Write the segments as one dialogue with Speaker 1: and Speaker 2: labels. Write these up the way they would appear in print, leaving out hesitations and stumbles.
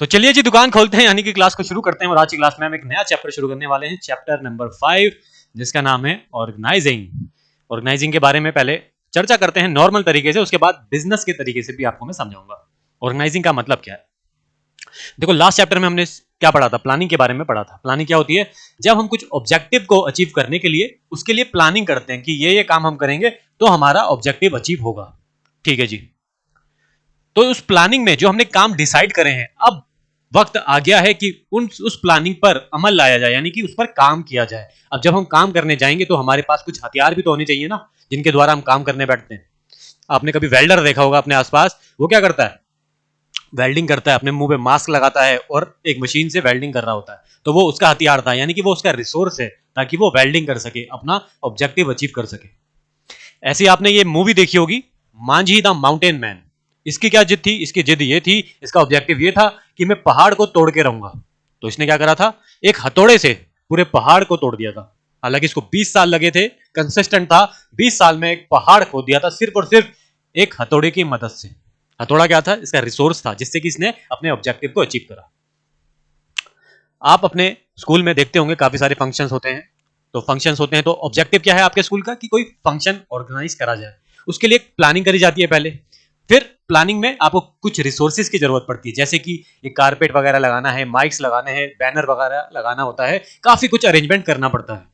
Speaker 1: तो चलिए जी दुकान खोलते हैं, यानी कि क्लास को शुरू करते हैं। और आज की क्लास में हम एक नया चैप्टर शुरू करने वाले हैं, चैप्टर नंबर 5, जिसका नाम है ऑर्गेनाइजिंग। ऑर्गेनाइजिंग के बारे में पहले चर्चा करते हैं नॉर्मल तरीके से, उसके बाद बिजनेस के तरीके से भी आपको मैं समझाऊंगा ऑर्गेनाइजिंग का मतलब क्या है। देखो लास्ट चैप्टर में हमने क्या पढ़ा था, प्लानिंग के बारे में पढ़ा था। प्लानिंग क्या होती है? जब हम कुछ ऑब्जेक्टिव को अचीव करने के लिए उसके लिए प्लानिंग करते हैं कि ये काम हम करेंगे तो हमारा ऑब्जेक्टिव अचीव होगा। ठीक है जी। तो उस प्लानिंग में जो हमने काम डिसाइड करे हैं, अब वक्त आ गया है कि उस प्लानिंग पर अमल लाया जाए, यानी कि उस पर काम किया जाए। अब जब हम काम करने जाएंगे तो हमारे पास कुछ हथियार भी तो होने चाहिए ना, जिनके द्वारा हम काम करने बैठते हैं। आपने कभी वेल्डर देखा होगा अपने आसपास, वो क्या करता है? वेल्डिंग करता है, अपने मुंह पे मास्क लगाता है और एक मशीन से वेल्डिंग कर रहा होता है। तो वो उसका हथियार था, यानी कि वो उसका रिसोर्स है, ताकि वो वेल्डिंग कर सके, अपना ऑब्जेक्टिव अचीव कर सके। ऐसी आपने ये मूवी देखी होगी, मांझी द माउंटेन मैन। इसकी क्या जिद थी? इसकी जिद ये थी, इसका ऑब्जेक्टिव ये था कि मैं पहाड़ को तोड़ के रहूंगा। तो इसने क्या करा था? एक हथौड़े से पूरे पहाड़ को तोड़ दिया था। हालांकि इसको 20 साल लगे थे, कंसिस्टेंट था, 20 साल में एक पहाड़ खोद दिया था, सिर्फ और सिर्फ एक हथौड़े की मदद से। हथौड़ा क्या था? इसका रिसोर्स था, जिससे कि इसने अपने ऑब्जेक्टिव को अचीव करा। आप अपने स्कूल में देखते होंगे काफी सारे फंक्शंस होते हैं। तो फंक्शंस होते हैं तो ऑब्जेक्टिव क्या है आपके स्कूल का? कि कोई फंक्शन ऑर्गेनाइज करा जाए। उसके लिए प्लानिंग करी जाती है पहले। फिर प्लानिंग में आपको कुछ रिसोर्सेज की जरूरत पड़ती है, जैसे कि ये कारपेट वगैरह लगाना है, माइक्स लगाने हैं, बैनर वगैरह लगाना होता है, काफी कुछ अरेंजमेंट करना पड़ता है।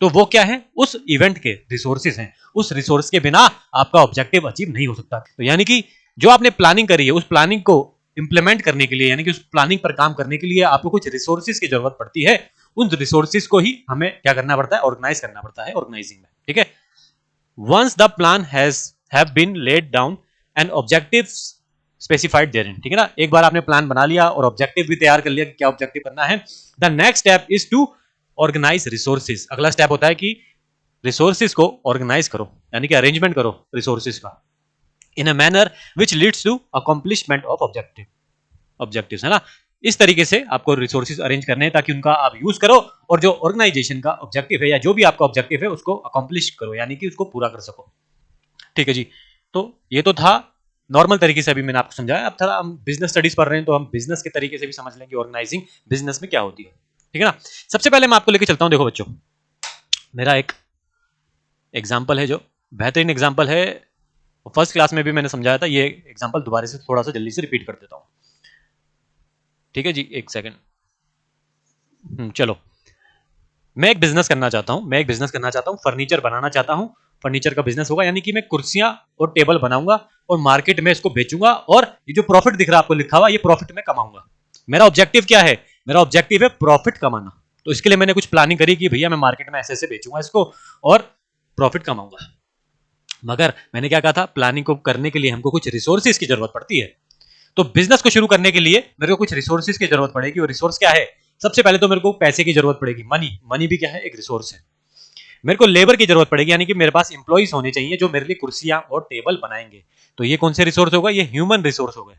Speaker 1: तो वो क्या है? उस इवेंट के रिसोर्सेज हैं। उस रिसोर्स के बिना आपका ऑब्जेक्टिव अचीव नहीं हो सकता। तो यानी कि जो आपने प्लानिंग करी है, उस प्लानिंग को इंप्लीमेंट करने के लिए, यानी कि उस प्लानिंग पर काम करने के लिए आपको कुछ रिसोर्सेज की जरूरत पड़ती है। उन रिसोर्सेज को ही हमें क्या करना पड़ता है? ऑर्गेनाइज करना पड़ता है ऑर्गेनाइजिंग में। ठीक है। Once the plan have been laid down and objectives specified therein, ठीक है ना। एक बार आपने प्लान बना लिया और ऑब्जेक्टिव भी तैयार कर लिया कि क्या ऑब्जेक्टिव करना है, the next step is to organise resources. अगला स्टेप होता है कि रिसोर्सेज को ऑर्गेनाइज करो, यानी कि अरेंजमेंट करो रिसोर्सेज का, in a manner which leads to accomplishment of objectives, है ना। इस तरीके से आपको रिसोर्सेज अरेंज करने हैं ताकि उनका आप यूज करो और जो ऑर्गेनाइजेशन का ऑब्जेक्टिव है या जो भी आपका ऑब्जेक्टिव है उसको अकॉम्प्लिश करो, यानी कि उसको पूरा कर सको। ठीक है जी। तो ये तो था नॉर्मल तरीके से, अभी मैंने आपको समझाया। अब थोड़ा हम बिजनेस स्टडीज पढ़ रहे हैं तो हम बिजनेस के तरीके से भी समझ लेंगे ऑर्गेनाइजिंग बिजनेस में क्या होती है। ठीक है ना। सबसे पहले मैं आपको लेके चलता हूं। देखो बच्चों, मेरा एक एग्जाम्पल है जो बेहतरीन एग्जाम्पल है, फर्स्ट क्लास में भी मैंने समझाया था। ये एग्जाम्पल दोबारा से थोड़ा सा जल्दी से रिपीट कर देता हूं। ठीक है जी, एक सेकंड। चलो, मैं एक बिजनेस करना चाहता हूं, फर्नीचर बनाना चाहता हूं। फर्नीचर का बिजनेस होगा, यानी कि मैं कुर्सियां और टेबल बनाऊंगा और मार्केट में इसको बेचूंगा, और ये जो प्रॉफिट दिख रहा है आपको लिखा हुआ, ये प्रॉफिट में कमाऊंगा। मेरा ऑब्जेक्टिव क्या है? मेरा ऑब्जेक्टिव है प्रॉफिट कमाना। तो इसके लिए मैंने कुछ प्लानिंग करी कि भैया मैं मार्केट में ऐसे ऐसे बेचूंगा इसको और प्रॉफिट कमाऊंगा। मगर मैंने क्या कहा था? प्लानिंग को करने के लिए हमको कुछ रिसोर्सेज की जरूरत पड़ती है। तो बिजनेस को शुरू करने के लिए मेरे को कुछ रिसोर्सेज की जरूरत पड़ेगी। और रिसोर्स क्या है? सबसे पहले तो मेरे को पैसे की जरूरत पड़ेगी, मनी भी क्या है? एक रिसोर्स है। मेरे को लेबर की जरूरत पड़ेगी, यानी कि मेरे पास इंप्लॉइज होने चाहिए जो मेरे लिए कुर्सियां और टेबल बनाएंगे। तो ये कौन से रिसोर्स होगा? ये ह्यूमन रिसोर्स हो गए।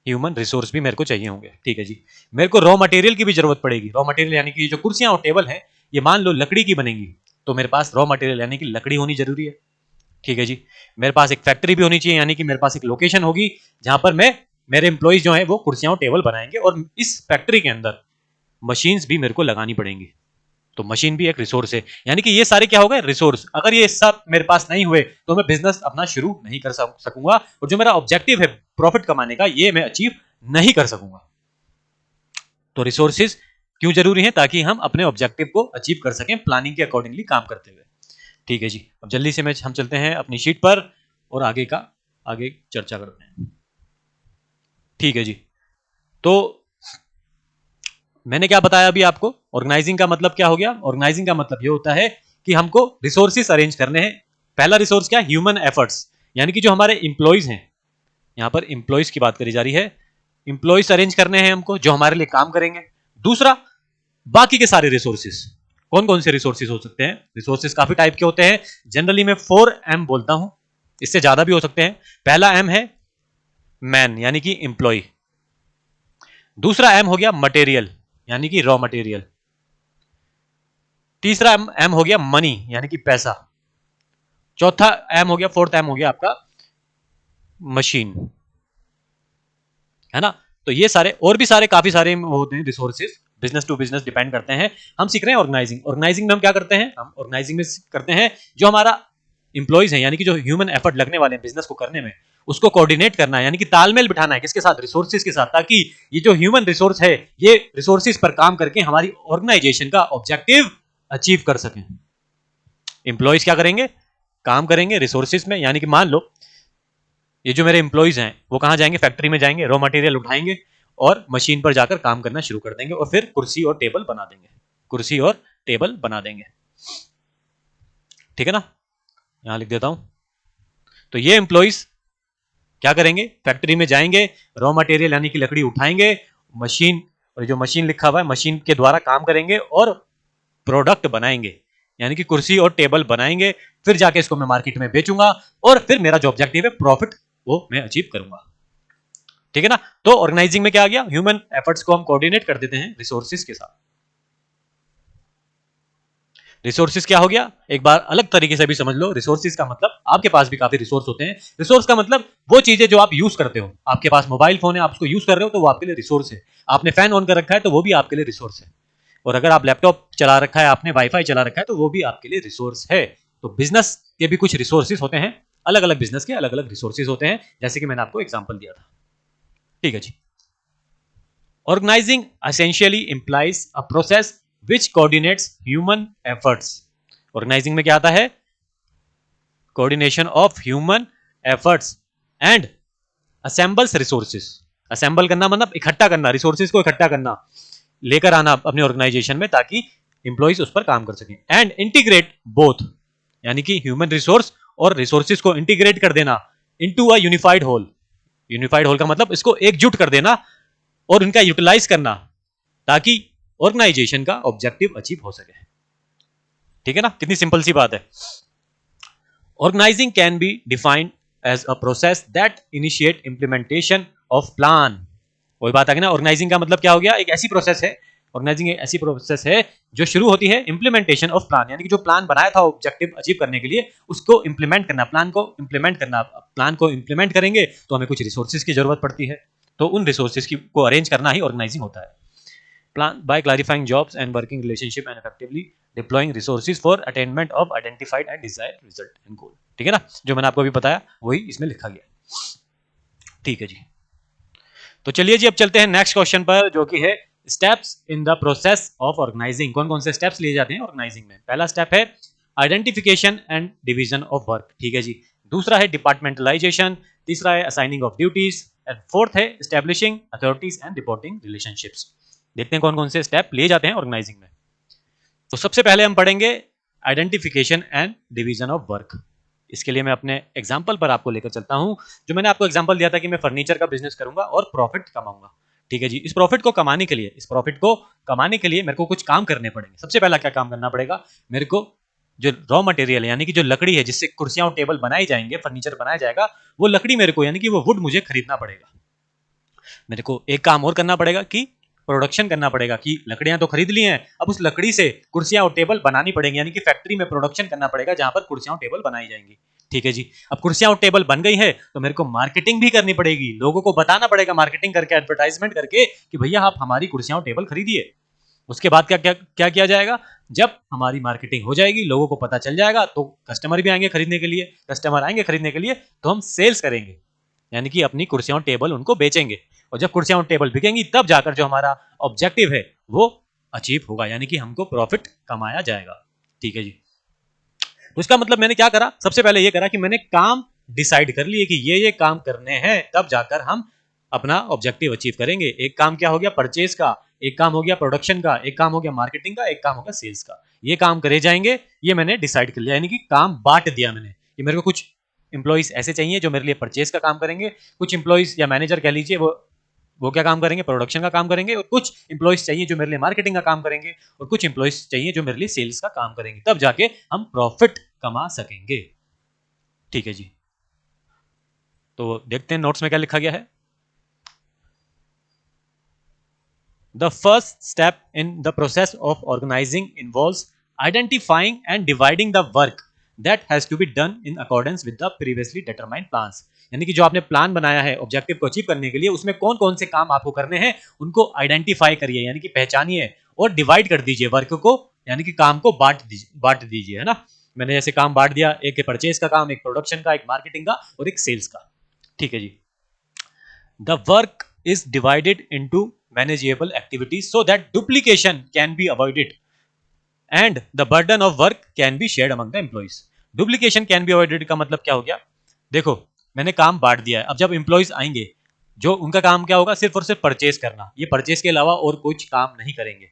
Speaker 1: ह्यूमन रिसोर्स भी मेरे को चाहिए होंगे। ठीक है जी। मेरे को रॉ मटेरियल की भी जरूरत पड़ेगी। रॉ मटेरियल यानी कि जो कुर्सियां और टेबल है, ये मान लो लकड़ी की बनेंगी, तो मेरे पास रॉ मटेरियल यानी कि लकड़ी होनी जरूरी है। ठीक है जी। मेरे पास एक फैक्ट्री भी होनी चाहिए, यानी कि मेरे पास एक लोकेशन होगी जहां पर मैं मेरे एम्प्लॉइज जो है वो कुर्सियां और टेबल बनाएंगे, और इस फैक्ट्री के अंदर मशीन्स भी मेरे को लगानी पड़ेंगी। तो मशीन भी एक रिसोर्स है, यानी कि ये सारे क्या हो गए? रिसोर्स। अगर ये सब मेरे पास नहीं हुए तो मैं बिजनेस अपना शुरू नहीं कर सकूंगा, और जो मेरा ऑब्जेक्टिव है प्रॉफिट कमाने का, ये मैं अचीव नहीं कर सकूंगा। तो रिसोर्सेज क्यों जरूरी है? ताकि हम अपने ऑब्जेक्टिव को अचीव कर सकें प्लानिंग के अकॉर्डिंगली काम करते हुए। ठीक है जी। अब जल्दी से हम चलते हैं अपनी शीट पर और आगे चर्चा करते हैं। ठीक है जी। तो मैंने क्या बताया अभी आपको? ऑर्गेनाइजिंग का मतलब क्या हो गया? ऑर्गेनाइजिंग का मतलब ये होता है कि हमको रिसोर्सेस अरेंज करने हैं। पहला रिसोर्स क्या? ह्यूमन एफर्ट्स, यानी कि जो हमारे इंप्लॉइज हैं, यहां पर इंप्लॉइज की बात करी जा रही है। इंप्लॉइज अरेंज करने हैं हमको जो हमारे लिए काम करेंगे। दूसरा, बाकी के सारे रिसोर्सेस। कौन कौन से रिसोर्सेस हो सकते हैं? रिसोर्सेस काफी टाइप के होते हैं, जनरली मैं 4M बोलता हूं, इससे ज्यादा भी हो सकते हैं। पहला M है मैन, यानी कि इंप्लॉय। दूसरा M हो गया मटेरियल, यानी कि रॉ मटेरियल। तीसरा M हो गया मनी, यानी कि पैसा। चौथा M हो गया, फोर्थ M हो गया आपका मशीन, है ना। तो ये सारे और भी सारे काफी सारे होते हैं resources, business to business depend करते हैं। हम सीख रहे हैं ऑर्गेनाइजिंग। ऑर्गेनाइजिंग में हम क्या करते हैं, हम ऑर्गेनाइजिंग में करते हैं जो हमारा इंप्लॉइज है, यानी कि जो ह्यूमन एफर्ट लगने वाले हैं बिजनेस को करने में, उसको कोऑर्डिनेट करना है, यानी कि तालमेल बिठाना है किसके साथ, रिसोर्सेज के साथ, ताकि ये जो ह्यूमन रिसोर्स है ये रिसोर्सेज पर काम करके हमारी ऑर्गेनाइजेशन का ऑब्जेक्टिव अचीव कर सकें। इंप्लॉइज क्या करेंगे, काम करेंगे रिसोर्सेज में, यानी कि मान लो ये जो मेरे इंप्लॉइज हैं वो कहां जाएंगे, फैक्ट्री में जाएंगे, रॉ मटेरियल उठाएंगे और मशीन पर जाकर काम करना शुरू कर देंगे और फिर कुर्सी और टेबल बना देंगे, कुर्सी और टेबल बना देंगे। ठीक है ना, यहां लिख देता हूं। तो ये एम्प्लॉइज क्या करेंगे, फैक्ट्री में जाएंगे, रॉ मटेरियल यानी कि लकड़ी उठाएंगे, मशीन, और जो मशीन लिखा हुआ है मशीन के द्वारा काम करेंगे और प्रोडक्ट बनाएंगे, यानी कि कुर्सी और टेबल बनाएंगे, फिर जाके इसको मैं मार्केट में बेचूंगा और फिर मेरा जो ऑब्जेक्टिव है प्रॉफिट वो मैं अचीव करूंगा। ठीक है ना, तो ऑर्गेनाइजिंग में क्या आ गया, ह्यूमन एफर्ट्स को हम कोऑर्डिनेट कर देते हैं रिसोर्सेज के साथ। रिसोर्सेज क्या हो गया, एक बार अलग तरीके से भी समझ लो। रिसोर्सेज का मतलब आपके पास भी काफी रिसोर्स होते हैं। रिसोर्स का मतलब वो चीजें जो आप यूज करते हो, आपके पास मोबाइल फोन है, आप उसको यूज कर रहे हो तो वो आपके लिए रिसोर्स है। आपने फैन ऑन कर रखा है तो वो भी आपके लिए रिसोर्स है। और अगर आप लैपटॉप चला रखा है, आपने वाईफाई चला रखा है तो वो भी आपके लिए रिसोर्स है। तो बिजनेस के भी कुछ रिसोर्सेज होते हैं, अलग अलग बिजनेस के अलग अलग रिसोर्सेज होते हैं, जैसे कि मैंने आपको एग्जाम्पल दिया था। ठीक है जी। Organising essentially implies a process which coordinates human efforts। Organising में क्या आता है, coordination of human efforts and assembles resources. Assemble करना मतलब इकट्ठा करना, रिसोर्सेज को इकट्ठा करना, लेकर आना अपने ऑर्गेनाइजेशन में ताकि इंप्लॉइज उस पर काम कर सकें। एंड इंटीग्रेट बोथ, यानी कि ह्यूमन रिसोर्स और रिसोर्सेज को इंटीग्रेट कर देना into a unified whole. Unified whole का मतलब इसको एकजुट कर देना और इनका यूटिलाइज करना ताकि ऑर्गेनाइजेशन का ऑब्जेक्टिव अचीव हो सके। ठीक है ना, कितनी सिंपल सी बात है। Organising can be defined as a process that initiate implementation of plan. वही बात आ गई ना, ऑर्गेनाइजिंग का मतलब क्या हो गया, एक ऐसी प्रोसेस है, ऑर्गेनाइजिंग एक ऐसी प्रोसेस है जो शुरू होती है इंप्लीमेंटेशन ऑफ प्लान, यानी कि जो प्लान बनाया था ऑब्जेक्टिव अचीव करने के लिए उसको इंप्लीमेंट करना, प्लान को इंप्लीमेंट करना। प्लान को इंप्लीमेंट करेंगे तो हमें कुछ रिसोर्सेज की जरूरत पड़ती है, तो उन रिसोर्सेज को अरेंज करना ही ऑर्गेनाइजिंग होता है। Plan by clarifying jobs and working relationship and effectively deploying resources for attainment of identified and desired result and goal। ठीक है ना, जो मैंने आपको अभी बताया वही इसमें लिखा गया। ठीक है जी, तो चलिए जी अब चलते हैं नेक्स्ट क्वेश्चन पर, जो कि है steps in the process of organising. कौन कौन से स्टेप्स लिए जाते हैं ऑर्गेनाइजिंग में। पहला स्टेप है identification and division of work. ठीक है जी। दूसरा है डिपार्टमेंटलाइजेशन। तीसरा है assigning of duties and fourth है establishing authorities and reporting relationships. देखते हैं कौन कौन से स्टेप लिए जाते हैं ऑर्गेनाइजिंग में। तो सबसे पहले हम पढ़ेंगे identification and division of work. इसके लिए मैं अपने एग्जांपल पर आपको लेकर चलता हूं। जो मैंने आपको एग्जांपल दिया था कि मैं फर्नीचर का बिजनेस करूंगा और प्रॉफिट कमाऊंगा। ठीक है जी। इस प्रॉफिट को कमाने के लिए मेरे को कुछ काम करने पड़ेंगे। सबसे पहला क्या काम करना पड़ेगा, मेरे को जो रॉ मटेरियल है, यानी कि जो लकड़ी है जिससे कुर्सियां और टेबल बनाए जाएंगे, फर्नीचर बनाया जाएगा, वो लकड़ी मेरे को, यानी कि वो वुड मुझे खरीदना पड़ेगा। मेरे को एक काम और करना पड़ेगा कि प्रोडक्शन करना पड़ेगा, कि लकड़ियां तो खरीद ली हैं, अब उस लकड़ी से कुर्सियां और टेबल बनानी पड़ेंगी, यानी कि फैक्ट्री में प्रोडक्शन करना पड़ेगा जहां पर कुर्सियां और टेबल बनाई जाएंगी। ठीक है जी। अब कुर्सियां और टेबल बन गई है तो मेरे को मार्केटिंग भी करनी पड़ेगी, लोगों को बताना पड़ेगा मार्केटिंग करके, एडवर्टाइजमेंट करके कि भैया आप हमारी कुर्सियां और टेबल खरीदिए। उसके बाद क्या क्या क्या किया जाएगा, जब हमारी मार्केटिंग हो जाएगी, लोगों को पता चल जाएगा, तो कस्टमर भी आएंगे खरीदने के लिए। कस्टमर आएंगे खरीदने के लिए तो हम सेल्स करेंगे, यानी कि अपनी कुर्सियां और टेबल उनको बेचेंगे। और जब कुर्सियां और टेबल बिकेंगी तब जाकर जो हमारा ऑब्जेक्टिव है वो अचीव होगा, यानी कि हमको प्रॉफिट कमाया जाएगा। ठीक है जी। तो इसका मतलब मैंने क्या करा, सबसे पहले ये करा कि मैंने काम डिसाइड कर लिए कि ये काम करने हैं, तब जाकर हम अपना ऑब्जेक्टिव अचीव करेंगे। एक काम क्या हो गया, परचेज का, एक काम हो गया प्रोडक्शन का, एक काम हो गया मार्केटिंग का, एक काम हो गया सेल्स का। ये काम करे जाएंगे, ये मैंने डिसाइड कर लिया, यानी कि काम बांट दिया मैंने कि मेरे को कुछ इंप्लॉइज ऐसे चाहिए जो मेरे लिए परचेज का काम करेंगे, कुछ इंप्लॉइज या मैनेजर कह लीजिए वो क्या काम करेंगे, प्रोडक्शन का काम करेंगे, और कुछ इंप्लॉइज चाहिए जो मेरे लिए मार्केटिंग का काम करेंगे, और कुछ इंप्लॉइज चाहिए जो मेरे लिए सेल्स का काम करेंगे, तब जाके हम प्रॉफिट कमा सकेंगे। ठीक है जी। तो देखते हैं नोट्स में क्या लिखा गया है। The first step in the process of organizing involves identifying and dividing the work that has to be done in accordance with the previously determined plans। यानी कि जो आपने प्लान बनाया है ऑब्जेक्टिव को अचीव करने के लिए, उसमें कौन कौन से काम आपको करने हैं उनको आइडेंटिफाई करिए, यानी कि पहचानिए और डिवाइड कर दीजिए वर्क को, यानी कि काम को बांट दीजिए, है ना। मैंने जैसे काम बांट दिया, एक परचेज का काम, एक प्रोडक्शन का, एक मार्केटिंग का और एक सेल्स का। ठीक है जी। The work is divided into manageable activities so that duplication can be avoided and the burden of work can be shared among the employees. Duplication can be avoided का मतलब क्या हो गया? देखो, मैंने काम बांट दिया है, अब जब एम्प्लॉइज आएंगे, जो उनका काम क्या होगा? सिर्फ और सिर्फ परचेज करना, ये परचेज के अलावा और कुछ काम नहीं करेंगे।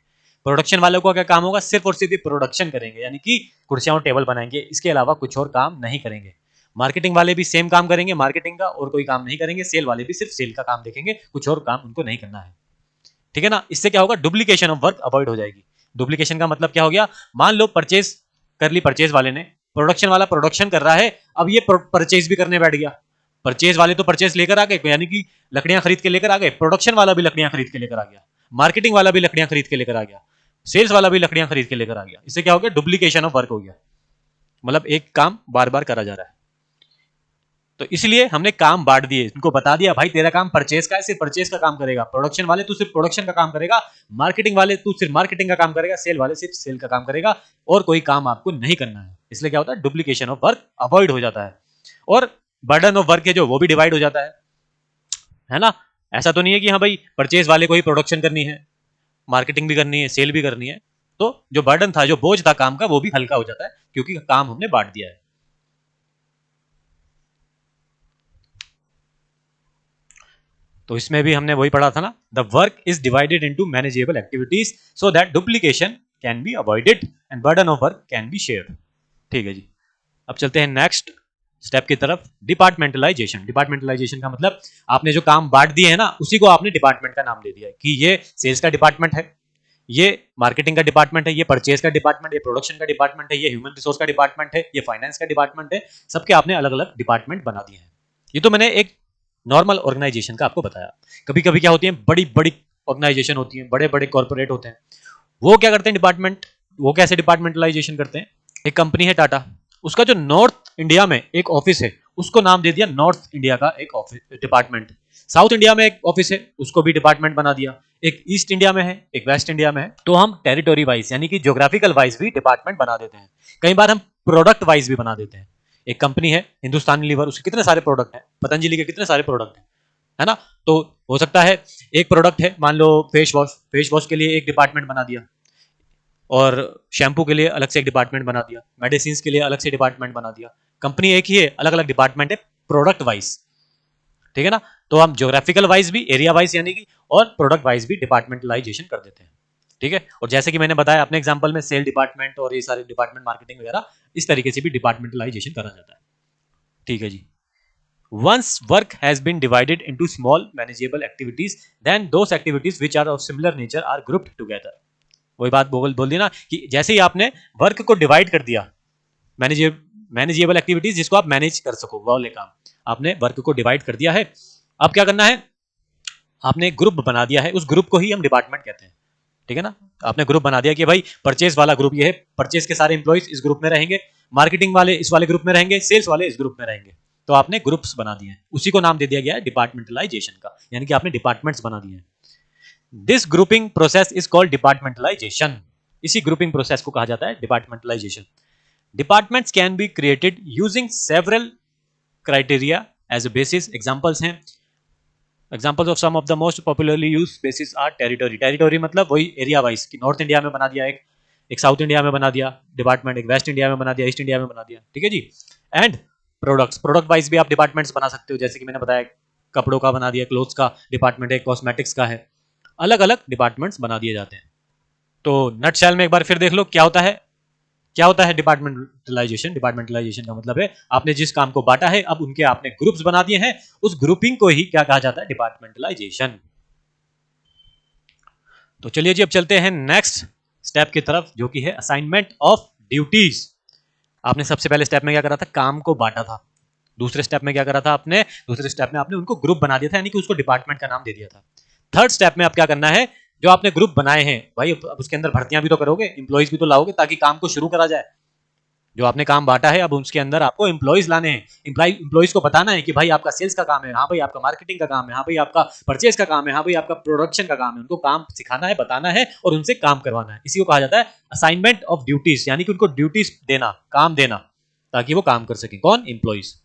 Speaker 1: प्रोडक्शन वालों का क्या काम होगा? सिर्फ और सिर्फ प्रोडक्शन करेंगे, यानी कि कुर्सियां और टेबल बनाएंगे, इसके अलावा कुछ और काम नहीं करेंगे। मार्केटिंग वाले भी सेम काम करेंगे मार्केटिंग का, और कोई काम नहीं करेंगे। सेल वाले भी सिर्फ सेल का काम देखेंगे, कुछ और काम उनको नहीं करना है। ठीक है ना। इससे क्या होगा? डुप्लीकेशन ऑफ वर्क अवॉइड हो जाएगी। डुप्लीकेशन का मतलब क्या हो गया? मान लो परचेज कर ली परचेज वाले ने, प्रोडक्शन वाला प्रोडक्शन कर रहा है, अब ये परचेज भी करने बैठ गया। परचेज वाले तो परचेज लेकर आ गए, यानी कि लकड़ियां खरीद के लेकर आ गए, प्रोडक्शन वाला भी लकड़ियां खरीद के लेकर आ गया, मार्केटिंग वाला भी लकड़ियां खरीद के लेकर आ गया, सेल्स वाला भी लकड़ियां खरीद के लेकर आ गया। इससे क्या हो गया? डुप्लीकेशन ऑफ वर्क हो गया, मतलब एक काम बार बार करा जा रहा है। तो इसलिए हमने काम बांट दिए, इनको बता दिया भाई तेरा काम परचेज का है, सिर्फ परचेज का काम करेगा, प्रोडक्शन वाले तू सिर्फ प्रोडक्शन का काम करेगा, मार्केटिंग वाले तू सिर्फ मार्केटिंग का काम करेगा, सेल वाले सिर्फ सेल का काम करेगा, और कोई काम आपको नहीं करना है। इसलिए क्या होता है? डुप्लीकेशन ऑफ वर्क अवॉइड हो जाता है, और बर्डन ऑफ वर्क है जो वो भी डिवाइड हो जाता है ना। ऐसा तो नहीं है कि हाँ भाई परचेज वाले को ही प्रोडक्शन करनी है, मार्केटिंग भी करनी है, सेल भी करनी है, तो जो बर्डन था, जो बोझ था काम का, वो भी हल्का हो जाता है, क्योंकि काम हमने बांट दिया है। तो इसमें भी हमने वही पढ़ा था ना, the work is divided into manageable activities so that duplication can be avoided and burden of work can be shared. ठीक है जी। अब चलते हैं नेक्स्ट स्टेप की तरफ, डिपार्टमेंटलाइजेशन। डिपार्टमेंटलाइजेशन का मतलब आपने जो काम बांट दिए है ना, उसी को आपने डिपार्टमेंट का नाम दे दिया है कि ये सेल्स का डिपार्टमेंट है, ये मार्केटिंग का डिपार्टमेंट है, ये परचेज का डिपार्टमेंट, ये प्रोडक्शन का डिपार्टमेंट है, ये ह्यूमन रिसोर्स का डिपार्टमेंट है, ये फाइनेंस का डिपार्टमेंट है। सबके आपने अलग अलग डिपार्टमेंट बना दिए हैं। ये तो मैंने एक नॉर्मल ऑर्गेनाइजेशन का आपको बताया। कभी कभी क्या होती है, बड़ी बड़ी ऑर्गेनाइजेशन होती है, बड़े बड़े कॉर्पोरेट होते हैं, वो क्या करते हैं डिपार्टमेंट, वो कैसे डिपार्टमेंटलाइजेशन करते हैं? एक कंपनी है टाटा, उसका जो नॉर्थ इंडिया में एक ऑफिस है, उसको नाम दे दिया नॉर्थ इंडिया का एक ऑफिस डिपार्टमेंट। साउथ इंडिया में एक ऑफिस है, उसको भी डिपार्टमेंट बना दिया। एक ईस्ट इंडिया में है, एक वेस्ट इंडिया में है। तो हम टेरिटोरी वाइज यानी कि ज्योग्राफिकल वाइज भी डिपार्टमेंट बना देते हैं। कई बार हम प्रोडक्ट वाइज भी बना देते हैं। एक कंपनी है हिंदुस्तान लीवर, उसके कितने सारे प्रोडक्ट हैं, पतंजलि के कितने सारे प्रोडक्ट हैं, है ना। तो हो सकता है एक प्रोडक्ट है, मान लो फेस वॉश, फेस वॉश के लिए एक डिपार्टमेंट बना दिया, और शैम्पू के लिए अलग से एक डिपार्टमेंट बना दिया, मेडिसिन के लिए अलग से डिपार्टमेंट बना दिया। कंपनी एक ही है, अलग अलग डिपार्टमेंट है प्रोडक्ट वाइज। ठीक है ना। तो हम ज्योग्राफिकल वाइज भी, एरिया वाइज यानी कि, और प्रोडक्ट वाइज भी डिपार्टमेंटलाइजेशन कर देते हैं। ठीक है। और जैसे कि मैंने बताया अपने एग्जांपल में, सेल डिपार्टमेंट और ये सारे डिपार्टमेंट, मार्केटिंग वगैरह, इस तरीके से भी डिपार्टमेंटलाइजेशन करा जाता है। ठीक है जी। Once work has been divided into small manageable activities, then those activities which are of similar nature are grouped together. वही बात बोल दी ना कि जैसे ही आपने वर्क को डिवाइड कर दिया, मैनेजेबल एक्टिविटीज जिसको आप मैनेज कर सको, वो वाले काम, आपने वर्क को डिवाइड कर दिया है। अब क्या करना है? आपने ग्रुप बना दिया है, उस ग्रुप को ही हम डिपार्टमेंट कहते हैं। ठीक है ना। आपने ग्रुप बना दिया कि भाई परचेज वाला ग्रुप ये है, परचेज के सारे एम्प्लॉइज इस ग्रुप में रहेंगे, मार्केटिंग वाले इस वाले ग्रुप में रहेंगे, सेल्स वाले इस ग्रुप में रहेंगे। तो आपने ग्रुप्स बना दिए हैं, उसी को नाम दे दिया गया है डिपार्टमेंटलाइजेशन का, यानी कि आपने डिपार्टमेंट्स बना दिए हैं। This grouping process is called departmentalisation. इसी ग्रुपिंग प्रोसेस को कहा जाता है departmentalisation. Departments can be created using several criteria as a basis. Examples हैं, examples of some of the most popularly used basis are territory. Territory मतलब वही area wise कि north India में बना दिया एक साउथ इंडिया में बना दिया डिपार्टमेंट, एक वेस्ट इंडिया में बना दिया, ईस्ट इंडिया में बना दिया। ठीक है जी। एंड प्रोडक्ट्स, प्रोडक्ट वाइज भी आप डिपार्टमेंट्स बना सकते हो, जैसे कि मैंने बताया कपड़ों का बना दिया, क्लोथ्स का डिपार्टमेंट है, कॉस्मेटिक्स का है, अलग अलग डिपार्टमेंट्स बना दिए जाते हैं। तो नटशेल में एक बार फिर देख लो क्या होता है, क्या होता है डिपार्टमेंटलाइजेशन। डिपार्टमेंटलाइजेशन का मतलब है आपने जिस काम को बांटा है, अब उनके आपने ग्रुप्स बना दिए हैं, उस ग्रुपिंग को ही क्या कहा जाता है? डिपार्टमेंटलाइजेशन। तो चलिए जी, अब चलते हैं नेक्स्ट स्टेप की तरफ, जो कि है असाइनमेंट ऑफ ड्यूटीज। आपने सबसे पहले स्टेप में क्या करा था? काम को बांटा था। दूसरे स्टेप में क्या करा था आपने? दूसरे स्टेप में आपने उनको ग्रुप बना दिया था, यानी कि उसको डिपार्टमेंट का नाम दे दिया था। थर्ड स्टेप में आप क्या करना है? जो आपने ग्रुप बनाए हैं भाई, अब उसके अंदर भर्तियां भी तो करोगे, इंप्लॉइज भी तो लाओगे, ताकि काम को शुरू करा जाए। जो आपने काम बांटा है अब उसके अंदर आपको एम्प्लॉइज लाने हैं, एम्प्लॉइज को बताना है कि भाई आपका सेल्स का काम है, हाँ भाई आपका मार्केटिंग का काम है, हाँ भाई आपका परचेज का काम है, हाँ भाई आपका प्रोडक्शन का काम है। उनको काम सिखाना है, बताना है और उनसे काम करवाना है। इसी को कहा जाता है असाइनमेंट ऑफ ड्यूटीज, यानी कि उनको ड्यूटीज देना, काम देना, ताकि वो काम कर सके। कौन? Employees.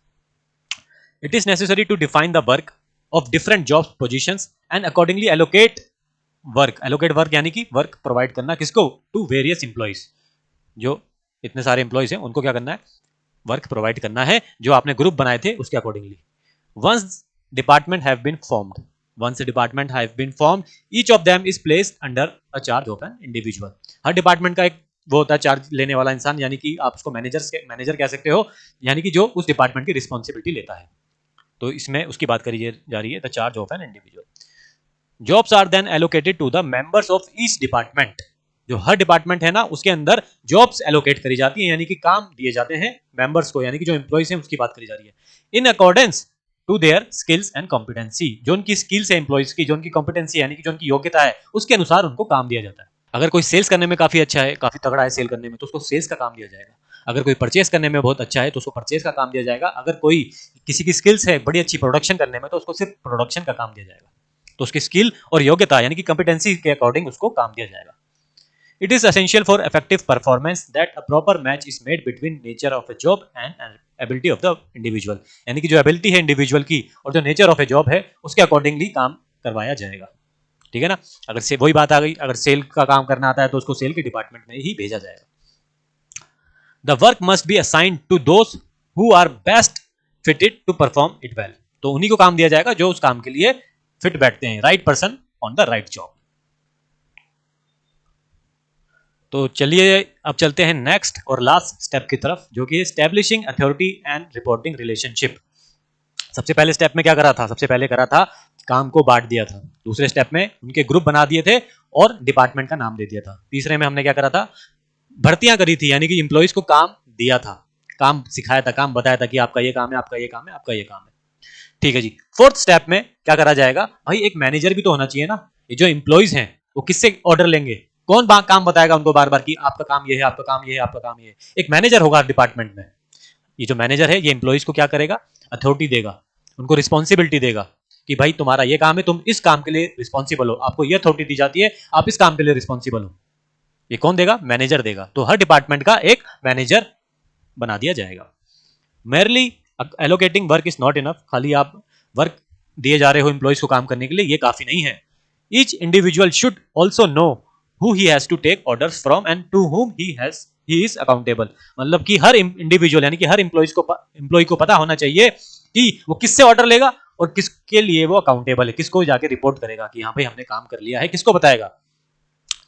Speaker 1: It is necessary to define the work of different job positions and accordingly allocate work. Allocate work यानी कि वर्क प्रोवाइड करना किसको? To various employees. जो इतने सारे एम्प्लॉइज हैं उनको क्या करना है? वर्क प्रोवाइड करना है, जो आपने ग्रुप बनाए थे उसके accordingly. Once department have been formed, once department have been formed, each of them is placed under a charge of an individual. हर डिपार्टमेंट का एक वो होता है चार्ज लेने वाला इंसान, यानी कि आप उसको मैनेजर कह सकते हो, यानी कि जो उस डिपार्टमेंट की रिस्पॉन्सिबिलिटी लेता है। तो इसमें उसकी बात करी जा रही है, the charge of an individual. Jobs are then allocated to the members of each department. जो हर डिपार्टमेंट है ना उसके अंदर जॉब्स एलोकेट करी जाती हैं, यानी कि काम दिए जाते हैं मेंबर्स को, यानी कि जो एम्प्लॉइज हैं उसकी बात करी जा रही है। In accordance to their skills and competency, जो उनकी स्किल्स है एम्प्लॉइज की, जो उनकी कॉम्पिटेंसी यानी कि जो उनकी योग्यता है, उसके अनुसार उनको काम दिया जाता है। अगर कोई सेल्स करने में काफी अच्छा है, काफी तगड़ा है सेल करने में, तो उसको सेल्स का काम दिया जाएगा। अगर कोई परचेस करने में बहुत अच्छा है तो उसको परचेस का काम दिया जाएगा। अगर कोई किसी की स्किल्स है बड़ी अच्छी प्रोडक्शन करने में, तो उसको सिर्फ प्रोडक्शन का काम दिया जाएगा। तो उसकी स्किल और योग्यता यानी कि कॉम्पिटेंसी के अकॉर्डिंग उसको काम दिया जाएगा। It is essential for effective performance that a proper match is made between nature of a job and ability of the individual। यानी कि जो एबिलिटी है इंडिविजुअल की और जो नेचर ऑफ ए जॉब है उसके अकॉर्डिंगली काम करवाया जाएगा। ठीक है ना? अगर से वही बात आ गई, अगर सेल का काम करना आता है तो उसको सेल के डिपार्टमेंट में ही भेजा जाएगा। The work must be assigned to those who are best fitted to perform it well. तो उन्हीं को काम दिया जाएगा जो उस काम के लिए फिट बैठते हैं, right person on the right job. तो चलिए अब चलते हैं नेक्स्ट और लास्ट स्टेप की तरफ, जो कि establishing authority and reporting relationship. सबसे पहले स्टेप में क्या करा था? सबसे पहले करा था काम को बांट दिया था। दूसरे स्टेप में उनके ग्रुप बना दिए थे और डिपार्टमेंट का नाम दे दिया था। तीसरे में हमने क्या करा था? भर्तियां करी थी, यानी कि एम्प्लॉइज को काम दिया था, काम सिखाया था, काम बताया था कि आपका ये काम है, आपका ये काम है, आपका ये काम है। ठीक है जी। फोर्थ स्टेप में क्या करा जाएगा? भाई एक मैनेजर भी तो होना चाहिए ना। ये जो एम्प्लॉइज हैं वो किससे ऑर्डर लेंगे? कौन काम बताएगा उनको बार बार कि आपका काम ये है, आपका काम ये है, आपका काम ये है? एक मैनेजर होगा डिपार्टमेंट में। ये जो मैनेजर है ये एम्प्लॉइज को क्या करेगा? अथॉरिटी देगा, उनको रिस्पॉन्सिबिलिटी देगा कि भाई तुम्हारा ये काम है, तुम इस काम के लिए रिस्पॉन्सिबल हो, आपको ये अथॉरिटी दी जाती है, आप इस काम के लिए रिस्पॉन्सिबल हो। ये कौन देगा? मैनेजर देगा। तो हर डिपार्टमेंट का एक मैनेजर बना दिया जाएगा। Merely allocating work is not enough. खाली आप वर्क दिए जा रहे हो एम्प्लॉइज को काम करने के लिए, ये काफी नहीं है। Each individual should also know who he has to take orders from and to whom he is accountable। मतलब कि हर इंडिविजुअल यानी कि हर एम्प्लॉय को पता होना चाहिए कि वो किससे ऑर्डर लेगा और किसके लिए वो अकाउंटेबल है, किसको जाके रिपोर्ट करेगा कि हाँ भाई हमने काम कर लिया है, किसको बताएगा?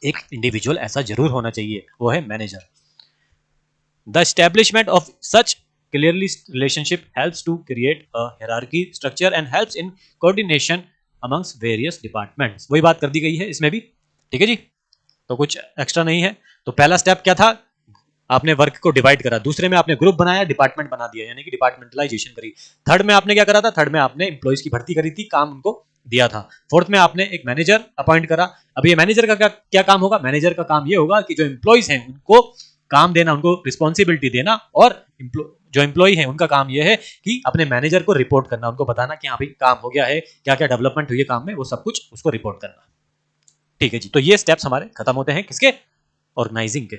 Speaker 1: एक इंडिविजुअल ऐसा जरूर होना चाहिए, वो है manager. The establishment of such clearly relationship helps to create a hierarchy structure and helps in coordination amongst various departments। वही बात कर दी गई है इसमें भी। ठीक है जी, तो कुछ एक्स्ट्रा नहीं है। तो पहला स्टेप क्या था? आपने वर्क को डिवाइड करा। दूसरे में आपने ग्रुप बनाया, डिपार्टमेंट बना दिया, यानी कि डिपार्टमेंटलाइजेशन करी। थर्ड में आपने क्या करा था? थर्ड में आपने एम्प्लॉइज की भर्ती करी थी, काम उनको दिया था। फोर्थ में आपने एक मैनेजर अपॉइंट करा। अब ये मैनेजर का क्या काम होगा? मैनेजर का काम ये होगा कि जो एम्प्लॉइज हैं उनको काम देना, उनको रिस्पॉन्सिबिलिटी देना, और जो एम्प्लॉय है उनका काम यह है कि अपने मैनेजर को रिपोर्ट करना, उनको बताना कि हाँ भाई काम हो गया है, क्या क्या डेवलपमेंट हुई है काम में, वो सब कुछ उसको रिपोर्ट करना। ठीक है जी। तो ये स्टेप्स हमारे खत्म होते हैं किसके? ऑर्गेनाइजिंग के।